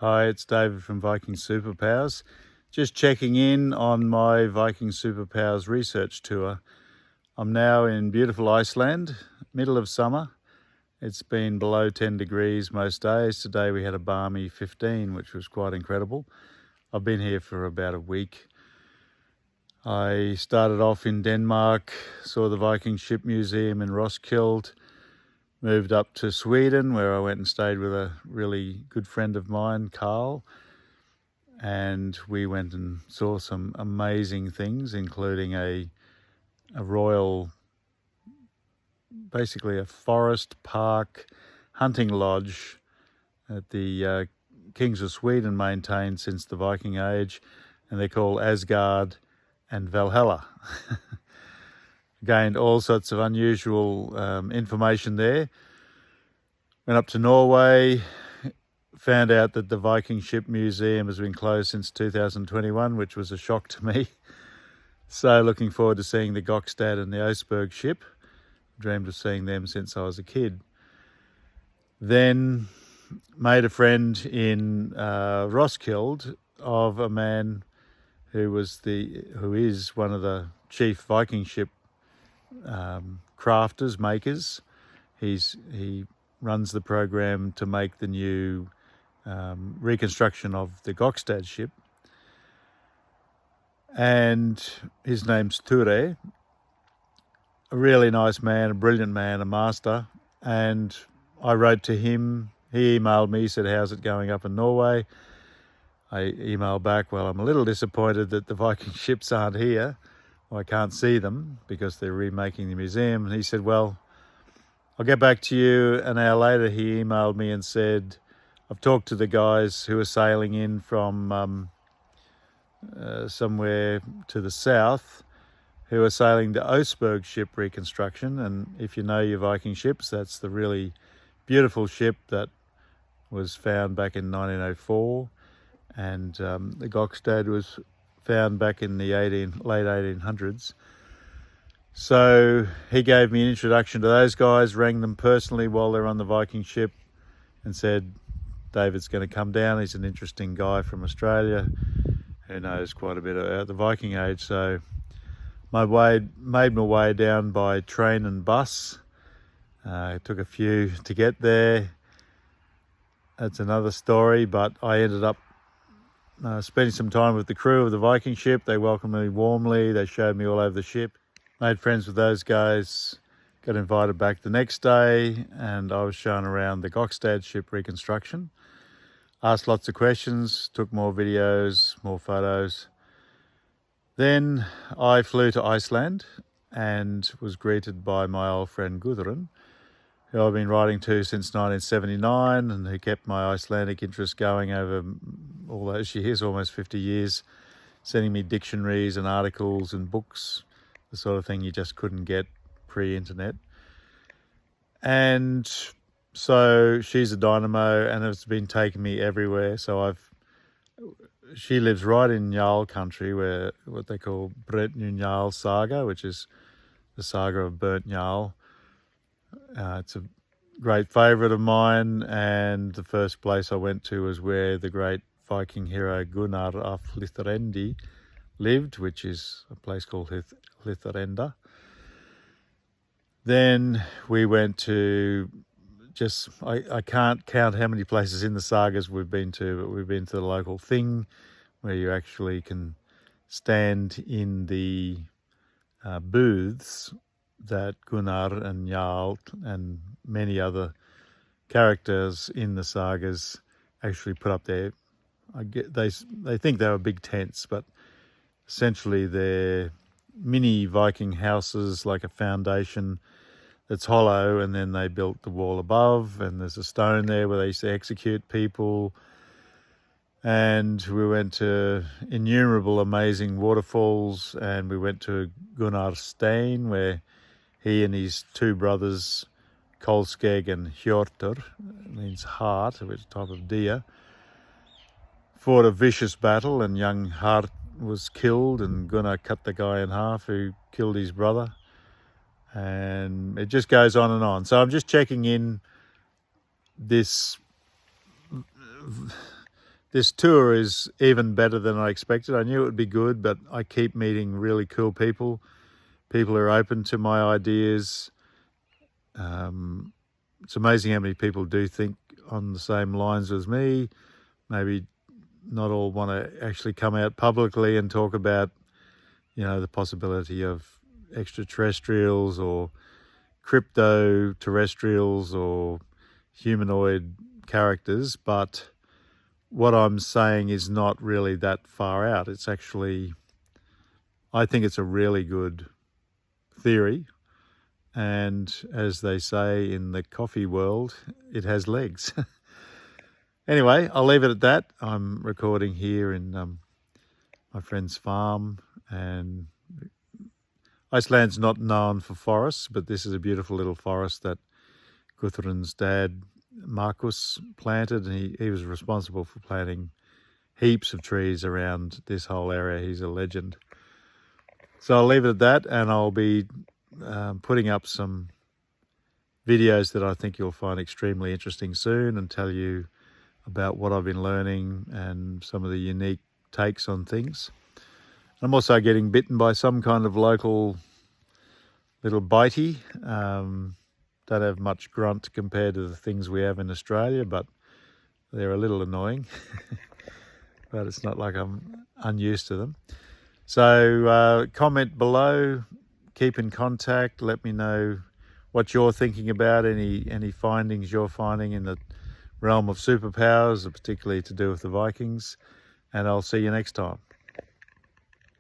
Hi, it's David from Viking Superpowers. Just checking in on my Viking Superpowers Research Tour. I'm now in beautiful Iceland, middle of summer. It's been below 10 degrees most days. Today we had a balmy 15, which was quite incredible. I've been here for about a week. I started off in Denmark, saw the Viking Ship Museum in Roskilde, moved up to Sweden where I went and stayed with a really good friend of mine, Carl. And we went and saw some amazing things, including a royal, basically a forest park hunting lodge that the kings of Sweden maintained since the Viking Age, and they're called Asgard and Valhalla. Gained all sorts of unusual information there. Went up to Norway, found out that the Viking Ship Museum has been closed since 2021, which was a shock to me. So looking forward to seeing the Gokstad and the Asgard ship. Dreamed of seeing them since I was a kid. Then made a friend in Roskilde of a man who is one of the chief Viking ship crafters, makers. He runs the program to make the new reconstruction of the Gokstad ship. And his name's Ture, a really nice man, a brilliant man, a master. And I wrote to him. He emailed me, said, how's it going up in Norway? I emailed back, well, I'm a little disappointed that the Viking ships aren't here. I can't see them because they're remaking the museum. And he said, well, I'll get back to you. An hour later, he emailed me and said, I've talked to the guys who are sailing in from somewhere to the south, who are sailing the Asgard ship reconstruction. And if you know your Viking ships, that's the really beautiful ship that was found back in 1904. And the Gokstad was found back in the late 1800s. So he gave me an introduction to those guys, rang them personally while they're on the Viking ship and said, David's going to come down. He's an interesting guy from Australia who knows quite a bit about the Viking Age. So made my way down by train and bus. It took a few to get there. That's another story, but I ended up spending some time with the crew of the Viking ship. They welcomed me warmly. They showed me all over the ship. Made friends with those guys. Got invited back the next day, and I was shown around the Gokstad ship reconstruction. Asked lots of questions, took more videos, more photos. Then I flew to Iceland and was greeted by my old friend Gudrun, who I've been writing to since 1979 and who kept my Icelandic interest going over all those years, almost 50 years, sending me dictionaries and articles and books, the sort of thing you just couldn't get pre-internet. And so she's a dynamo and has been taking me everywhere. So she lives right in Jarl country, where what they call Bretnun Jarl Saga, which is the saga of Burnt Jarl. It's a great favourite of mine, and the first place I went to was where the great Viking hero Gunnar af Hlithrendi lived, which is a place called Hlithrenda. Then we went to I can't count how many places in the sagas we've been to, but we've been to the local thing where you actually can stand in the booths that Gunnar and Jarl and many other characters in the sagas actually put up there. They think they were big tents, but essentially they're mini Viking houses, like a foundation that's hollow, and then they built the wall above, and there's a stone there where they used to execute people. And we went to innumerable amazing waterfalls, and we went to Gunnar's Stein, where he and his two brothers, Kolskeg and Hjortur, means heart, which is a type of deer, fought a vicious battle, and young Hart was killed, and Gunnar cut the guy in half who killed his brother. And it just goes on and on. So I'm just checking in this this tour is even better than I expected. I knew it would be good, but I keep meeting really cool people. People are open to my ideas. It's amazing how many people do think on the same lines as me. Maybe not all want to actually come out publicly and talk about, the possibility of extraterrestrials or crypto-terrestrials or humanoid characters, but what I'm saying is not really that far out. It's actually, I think it's a really good theory, and as they say in the coffee world, it has legs. Anyway, I'll leave it at that. I'm recording here in my friend's farm, and Iceland's not known for forests, but this is a beautiful little forest that Guthrun's dad, Marcus, planted, and he was responsible for planting heaps of trees around this whole area. He's a legend. So I'll leave it at that, and I'll be putting up some videos that I think you'll find extremely interesting soon, and tell you about what I've been learning and some of the unique takes on things. I'm also getting bitten by some kind of local little bitey. Don't have much grunt compared to the things we have in Australia, but they're a little annoying. But it's not like I'm unused to them. So comment below, keep in contact, let me know what you're thinking about, any findings you're finding in the realm of superpowers, particularly to do with the Vikings, and I'll see you next time.